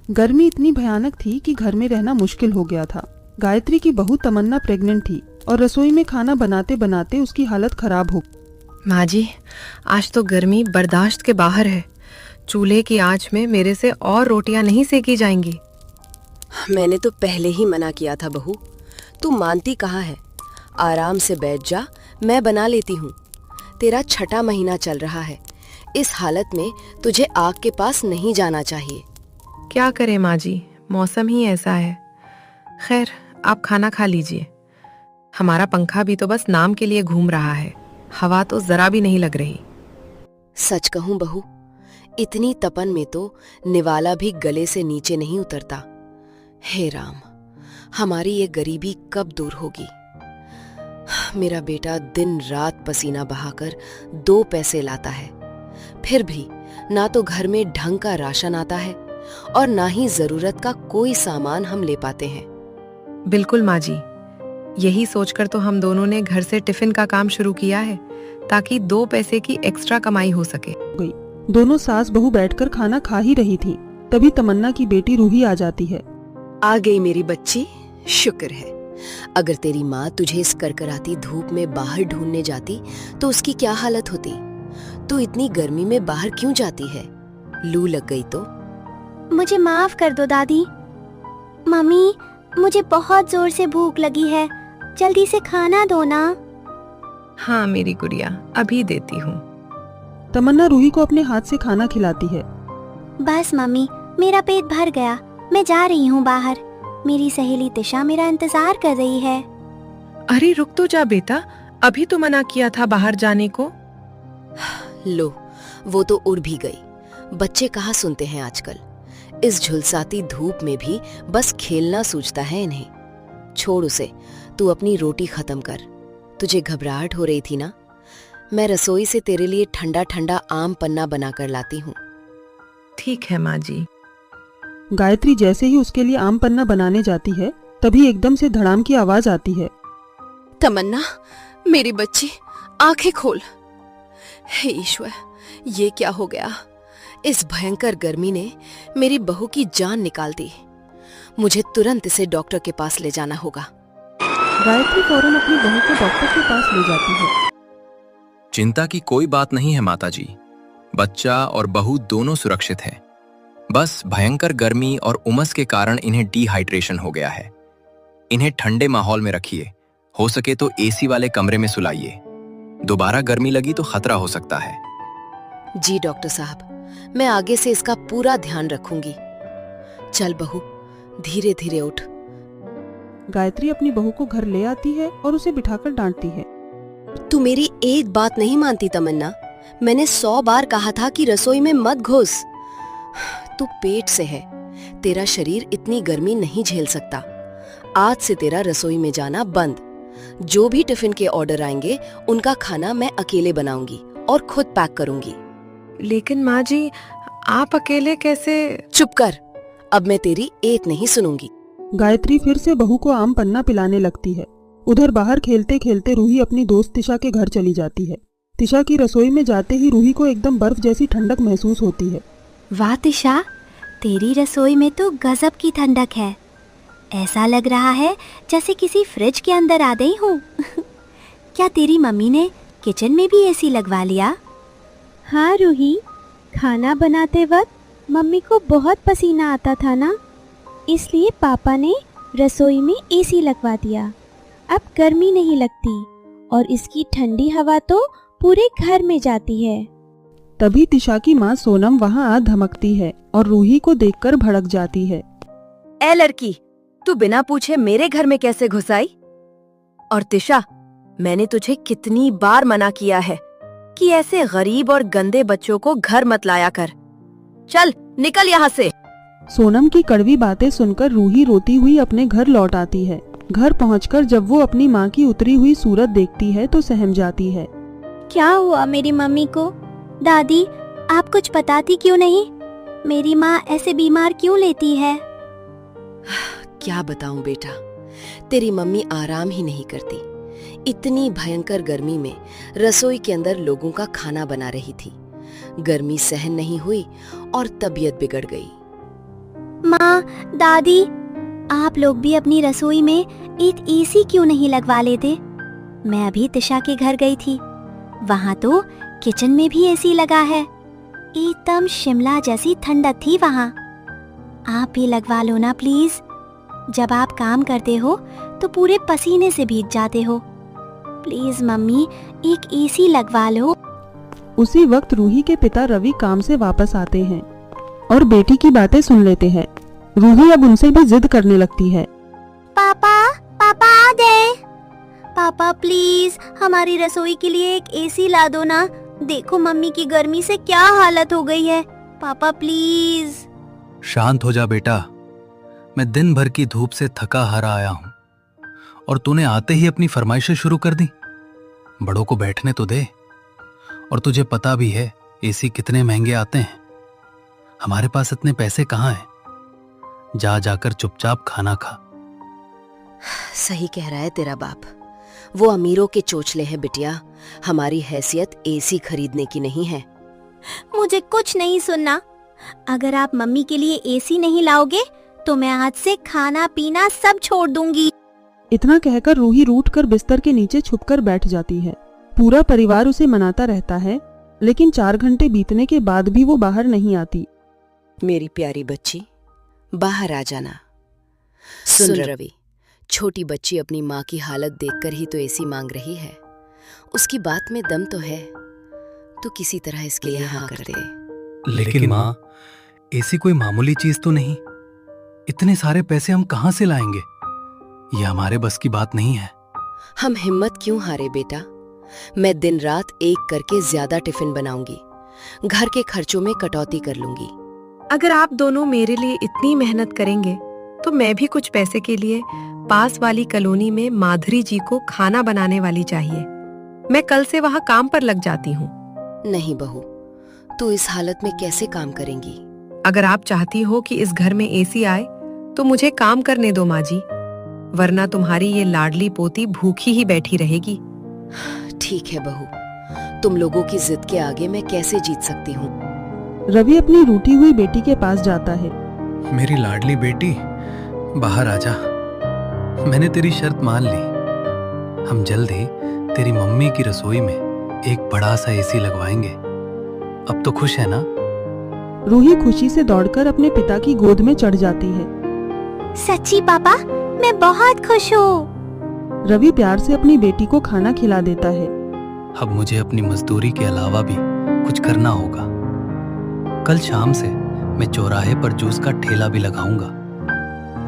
गर्मी इतनी भयानक थी कि घर में रहना मुश्किल हो गया था। गायत्री की बहू तमन्ना प्रेग्नेंट थी और रसोई में खाना बनाते बनाते उसकी हालत खराब हो। माँ जी, आज तो गर्मी बर्दाश्त के बाहर है। चूल्हे की आंच में मेरे से और रोटियां नहीं सेकी जाएंगी। मैंने तो पहले ही मना किया था बहू, तू मानती कहाँ है। आराम से बैठ जा, मैं बना लेती हूँ। तेरा छठा महीना चल रहा है, इस हालत में तुझे आग के पास नहीं जाना चाहिए। क्या करें माँ जी, मौसम ही ऐसा है। खैर, आप खाना खा लीजिए। हमारा पंखा भी तो बस नाम के लिए घूम रहा है, हवा तो जरा भी नहीं लग रही। सच कहूँ बहू, इतनी तपन में तो निवाला भी गले से नीचे नहीं उतरता। हे राम, हमारी ये गरीबी कब दूर होगी। मेरा बेटा दिन रात पसीना बहाकर 2 पैसे लाता है, फिर भी ना तो घर में ढंग का राशन आता है और ना ही जरूरत का कोई सामान हम ले पाते हैं। बिल्कुल माँ जी, यही सोचकर तो हम दोनों ने घर से टिफिन का काम शुरू किया है, ताकि 2 पैसे की एक्स्ट्रा कमाई हो सके। दोनों सास बहू बैठकर खाना खा ही रही थी, तभी तमन्ना की बेटी रूही आ जाती है। आ गई मेरी बच्ची, शुक्र है। अगर तेरी माँ तुझे इस करकराती धूप में बाहर ढूंढने जाती तो उसकी क्या हालत होती। तू इतनी गर्मी में बाहर क्यों जाती है? लू लग गई तो? मुझे माफ कर दो दादी। मम्मी, मुझे बहुत जोर से भूख लगी है, जल्दी से खाना दो ना। हाँ मेरी गुड़िया, अभी देती हूँ। तमन्ना रूही को अपने हाथ से खाना खिलाती है। बस मम्मी, मेरा पेट भर गया, मैं जा रही हूँ बाहर। मेरी सहेली तिशा मेरा इंतजार कर रही है। अरे रुक तो जा बेटा, अभी तो मना किया था बाहर जाने को। लो, वो तो उड़ भी गई। बच्चे कहाँ सुनते हैं आजकल। इस झुलसाती धूप में भी बस खेलना सूझता है इन्हें। छोड़ उसे, तू अपनी रोटी खत्म कर। तुझे घबराहट हो रही थी ना? मैं रसोई से तेरे लिए ठंडा ठंडा आम पन्ना बनाकर लाती हूँ। ठीक है माँ जी। गायत्री जैसे ही उसके लिए आम पन्ना बनाने जाती है, तभी एकदम से धड़ाम की आवाज आती है। तमन्ना, मेरी बच्ची, आंखें खोल। हे ईश्वर, ये क्या हो गया? इस भयंकर गर्मी ने मेरी बहू की जान निकाल दी। मुझे तुरंत इसे डॉक्टर के पास ले जाना होगा। गायत्री फौरन अपनी बहू को डॉक्टर के पास ले जाती है। चिंता की कोई बात नहीं है माताजी, बच्चा और बहू दोनों सुरक्षित हैं। बस भयंकर गर्मी और उमस के कारण इन्हें डिहाइड्रेशन हो गया है। इन्हें ठंडे माहौल में रखिए, हो सके तो एसी वाले कमरे में सुलाइए। दोबारा गर्मी लगी तो खतरा हो सकता है। जी डॉक्टर साहब, मैं आगे से इसका पूरा ध्यान रखूंगी। चल बहू, धीरे धीरे उठ। गायत्री अपनी बहू को घर ले आती है और उसे बिठाकर डांटती है। तू मेरी एक बात नहीं मानती तमन्ना। मैंने 100 बार कहा था कि रसोई में मत घुस। तू पेट से है, तेरा शरीर इतनी गर्मी नहीं झेल सकता। आज से तेरा रसोई में जाना बंद। जो भी टिफिन के ऑर्डर आएंगे उनका खाना मैं अकेले बनाऊंगी और खुद पैक करूंगी। लेकिन माँ जी, आप अकेले कैसे? चुप कर, अब मैं तेरी एक नहीं सुनूंगी। गायत्री फिर से बहू को आम पन्ना पिलाने लगती है। उधर बाहर खेलते खेलते रूही अपनी दोस्त तिशा के घर चली जाती है। तिशा की रसोई में जाते ही रूही को एकदम बर्फ जैसी ठंडक महसूस होती है। वाह तिशा, तेरी रसोई में तो गजब की ठंडक है। ऐसा लग रहा है जैसे किसी फ्रिज के अंदर आ गई हूँ। क्या तेरी मम्मी ने किचन में भी एसी लगवा लिया? हाँ रूही, खाना बनाते वक्त मम्मी को बहुत पसीना आता था ना, इसलिए पापा ने रसोई में एसी लगवा दिया। अब गर्मी नहीं लगती और इसकी ठंडी हवा तो पूरे घर में जाती है। तभी तिशा की माँ सोनम वहाँ आ धमकती है और रूही को देखकर भड़क जाती है। ए लड़की, तू बिना पूछे मेरे घर में कैसे घुस आई? और तिशा, मैंने तुझे कितनी बार मना किया है कि ऐसे गरीब और गंदे बच्चों को घर मत लाया कर। चल निकल यहाँ से। सोनम की कड़वी बातें सुनकर रूही रोती हुई अपने घर लौट आती है। घर पहुंचकर जब वो अपनी माँ की उतरी हुई सूरत देखती है तो सहम जाती है। क्या हुआ मेरी मम्मी को? दादी, आप कुछ बताती क्यों नहीं? मेरी माँ ऐसे बीमार क्यों लेती है? क्या बताऊं बेटा, तेरी मम्मी आराम ही नहीं करती। इतनी भयंकर गर्मी में रसोई के अंदर लोगों का खाना बना रही थी। गर्मी सहन नहीं हुई और तबीयत बिगड़ गई। माँ, दादी, आप लोग भी अपनी रसोई में एक एसी क्यों नहीं लगवा लेते? मैं अभी तिशा के घर गई थी, वहाँ तो किचन में भी एसी लगा है। एकदम शिमला जैसी ठंडक थी वहाँ। आप भी लगवा लो ना प्लीज। जब आप काम करते हो तो पूरे पसीने से भीग जाते हो। प्लीज मम्मी, एक एसी लगवा लो। उसी वक्त रूही के पिता रवि काम से वापस आते हैं और बेटी की बातें सुन लेते हैं। रूही अब उनसे भी जिद करने लगती है। पापा, पापा आ गए। पापा प्लीज हमारी रसोई के लिए एक एसी ला दो ना। देखो मम्मी की गर्मी से क्या हालत हो गई है। पापा प्लीज। शांत हो जा बेटा। मैं दिन भर की धूप से थका हारा आया हूं और तूने आते ही अपनी फरमाइशें शुरू कर दी। बड़ों को बैठने तो दे। और तुझे पता भी है एसी कितने महंगे आते हैं। हमारे पास इतने पैसे कहाँ हैं? जा जाकर चुपचाप खाना खा। सही कह रहा है तेरा बाप। वो अमीरों के चोचले हैं बिटिया। हमारी हैसियत एसी खरीदने की नहीं है। मुझे कुछ नहीं सुनना। अगर आप मम्मी के लिए एसी नहीं लाओगे तो मैं आज से खाना पीना सब छोड़ दूंगी। इतना कहकर रूही रूठकर बिस्तर के नीचे छुपकर बैठ जाती है। पूरा परिवार उसे मनाता रहता है, लेकिन 4 घंटे बीतने के बाद भी वो बाहर नहीं आती। मेरी प्यारी बच्ची, बाहर आ जाना। सुन रवि, छोटी बच्ची अपनी माँ की हालत देखकर ही तो एसी मांग रही है। उसकी बात में दम तो है। तो किसी तरह इसके लिए हाँ कर दे। लेकिन माँ, एसी कोई मामूली चीज तो नहीं। इतने सारे पैसे हम कहाँ से लाएंगे? ये हमारे बस की बात नहीं है। हम हिम्मत क्यों हारे बेटा। मैं दिन रात एक करके ज्यादा टिफिन बनाऊंगी। घर के खर्चों में कटौती कर लूंगी। अगर आप दोनों मेरे लिए इतनी मेहनत करेंगे तो मैं भी कुछ पैसे के लिए पास वाली कॉलोनी में माधुरी जी को खाना बनाने वाली चाहिए। मैं कल से वहाँ काम पर लग जाती हूँ। नहीं बहू, तू इस हालत में कैसे काम करेंगी? अगर आप चाहती हो कि इस घर में एसी आए तो मुझे काम करने दो माँ जी, वरना तुम्हारी ये लाडली पोती भूखी ही बैठी रहेगी। ठीक है बहू, तुम लोगों की जिद के आगे मैं कैसे जीत सकती हूँ। रवि अपनी रूठी हुई बेटी के पास जाता है। मेरी लाडली बेटी, बाहर आजा। मैंने तेरी शर्त मान ली। हम जल्द ही तेरी मम्मी की रसोई में एक बड़ा सा एसी लगवाएंगे। अब तो खुश है ना? रूही खुशी से दौड़कर अपने पिता की गोद में चढ़ जाती है। सच्ची पापा, मैं बहुत खुश हूँ। रवि प्यार से अपनी बेटी को खाना खिला देता है। अब मुझे अपनी मजदूरी के अलावा भी कुछ करना होगा। कल शाम से मैं चौराहे पर जूस का ठेला भी लगाऊंगा।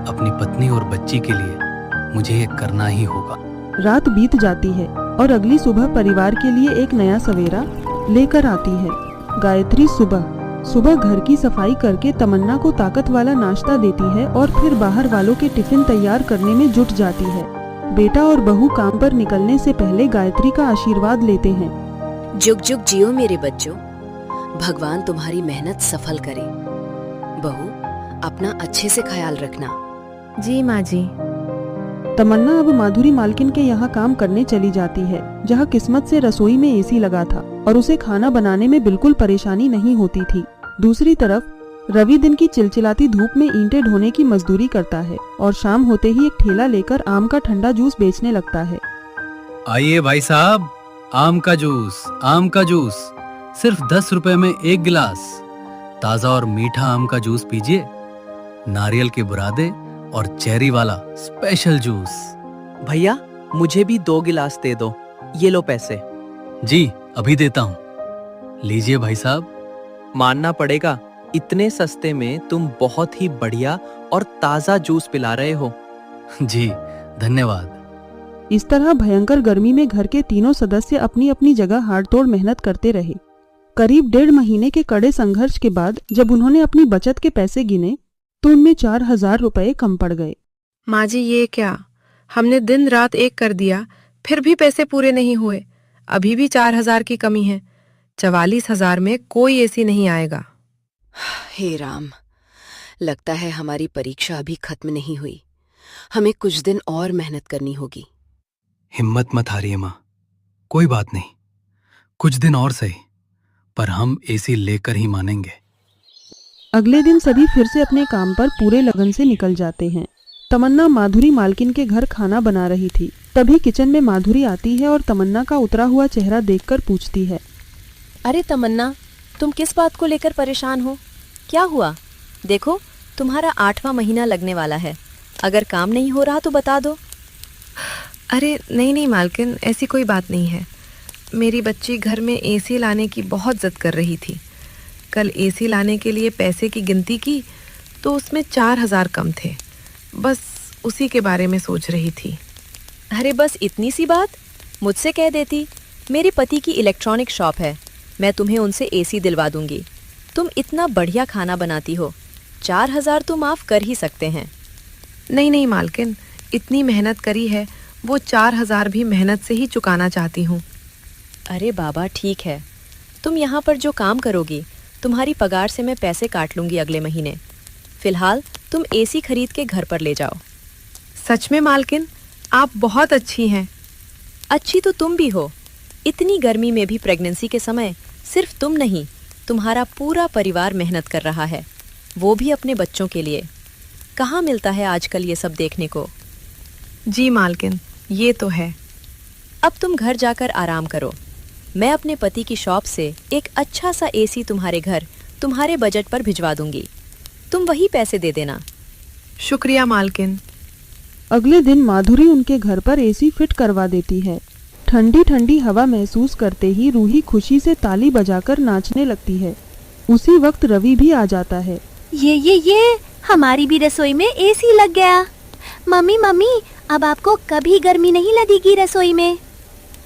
अपनी पत्नी और बच्ची के लिए मुझे ये करना ही होगा। रात बीत जाती है और अगली सुबह परिवार के लिए एक नया सवेरा लेकर आती है। गायत्री सुबह सुबह घर की सफाई करके तमन्ना को ताकत वाला नाश्ता देती है और फिर बाहर वालों के टिफिन तैयार करने में जुट जाती है। बेटा और बहू काम पर निकलने से पहले गायत्री का आशीर्वाद लेते हैं। जुग जुग जियो मेरे बच्चों। भगवान तुम्हारी मेहनत सफल करे। बहू, अपना अच्छे से ख्याल रखना। जी माँ जी। तमन्ना अब माधुरी मालकिन के यहाँ काम करने चली जाती है, जहाँ किस्मत से रसोई में एसी लगा था और उसे खाना बनाने में बिल्कुल परेशानी नहीं होती थी। दूसरी तरफ रवि दिन की चिलचिलाती धूप में ईंटें ढोने की मजदूरी करता है और शाम होते ही एक ठेला लेकर आम का ठंडा जूस बेचने लगता है। आइए भाई साहब, आम का जूस, आम का जूस, सिर्फ 10 रुपए में 1 गिलास। ताजा और मीठा आम का जूस पीजिए। नारियल के बुरादे और चेरी वाला स्पेशल जूस। भैया, मुझे भी 2 गिलास दे दो। ये लो पैसे। जी, अभी देता हूँ। लीजिए भाई साहब। मानना पड़ेगा, इतने सस्ते में तुम बहुत ही बढ़िया और ताजा जूस पिला रहे हो। जी, धन्यवाद। इस तरह भयंकर गर्मी में घर के तीनों सदस्य अपनी अपनी जगह हाड़तोड़ मेहनत करते रहे। करीब 1.5 महीने के कड़े संघर्ष के बाद जब उन्होंने अपनी बचत के पैसे गिने तो उनमें 4000 रुपए कम पड़ गए। माँ जी, ये क्या? हमने दिन रात एक कर दिया, फिर भी पैसे पूरे नहीं हुए। अभी भी 4000 की कमी है। 44,000 में कोई एसी नहीं आएगा। हे राम, लगता है हमारी परीक्षा अभी खत्म नहीं हुई। हमें कुछ दिन और मेहनत करनी होगी। हिम्मत मत हारिए माँ, कोई बात नहीं। कुछ दिन और सही, पर हम एसी लेकर ही मानेंगे। अगले दिन सभी फिर से अपने काम पर पूरे लगन से निकल जाते हैं। तमन्ना माधुरी मालकिन के घर खाना बना रही थी। तभी किचन में माधुरी आती है और तमन्ना का उतरा हुआ चेहरा देखकर पूछती है, अरे तमन्ना, तुम किस बात को लेकर परेशान हो? क्या हुआ? देखो, तुम्हारा 8वां महीना लगने वाला है। अगर काम नहीं हो रहा तो बता दो। अरे नहीं मालकिन, ऐसी कोई बात नहीं है। मेरी बच्ची घर में एसी लाने की बहुत जिद कर रही थी। कल एसी लाने के लिए पैसे की गिनती की तो उसमें 4000 कम थे। बस उसी के बारे में सोच रही थी। अरे बस इतनी सी बात, मुझसे कह देती। मेरे पति की इलेक्ट्रॉनिक शॉप है, मैं तुम्हें उनसे एसी दिलवा दूंगी। तुम इतना बढ़िया खाना बनाती हो, 4000 तो माफ कर ही सकते हैं। नहीं मालकिन, इतनी मेहनत करी है, वो 4000 भी मेहनत से ही चुकाना चाहती हूँ। अरे बाबा ठीक है, तुम यहाँ पर जो काम करोगी तुम्हारी पगार से मैं पैसे काट लूंगी अगले महीने। फिलहाल तुम एसी खरीद के घर पर ले जाओ। सच में मालकिन, आप बहुत अच्छी हैं। अच्छी तो तुम भी हो। इतनी गर्मी में भी प्रेगनेंसी के समय सिर्फ तुम नहीं, तुम्हारा पूरा परिवार मेहनत कर रहा है, वो भी अपने बच्चों के लिए। कहाँ मिलता है आजकल ये सब देखने को। जी मालकिन, ये तो है। अब तुम घर जाकर आराम करो। मैं अपने पति की शॉप से एक अच्छा सा एसी तुम्हारे घर तुम्हारे बजट पर भिजवा दूंगी। तुम वही पैसे दे देना। शुक्रिया मालकिन। अगले दिन माधुरी उनके घर पर एसी फिट करवा देती है। ठंडी ठंडी हवा महसूस करते ही रूही खुशी से ताली बजाकर नाचने लगती है। उसी वक्त रवि भी आ जाता है। ये हमारी भी रसोई में एसी लग गया। मम्मी, अब आपको कभी गर्मी नहीं लगेगी रसोई में।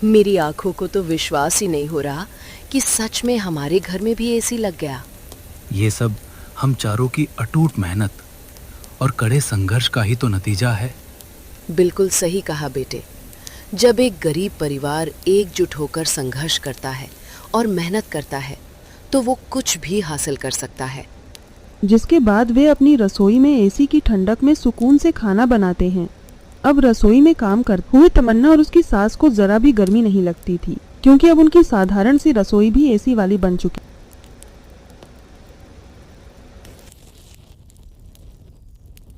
मेरी आंखों को तो विश्वास ही नहीं हो रहा कि सच में हमारे घर में भी एसी लग गया। ये सब हम चारों की अटूट मेहनत और कड़े संघर्ष का ही तो नतीजा है। बिल्कुल सही कहा बेटे। जब एक गरीब परिवार एकजुट होकर संघर्ष करता है और मेहनत करता है तो वो कुछ भी हासिल कर सकता है। जिसके बाद वे अपनी रसोई में एसी की ठंडक में सुकून से खाना बनाते हैं। अब रसोई में काम करते हुए तमन्ना और उसकी सास को जरा भी गर्मी नहीं लगती थी, क्योंकि अब उनकी साधारण सी रसोई भी एसी वाली बन चुकी।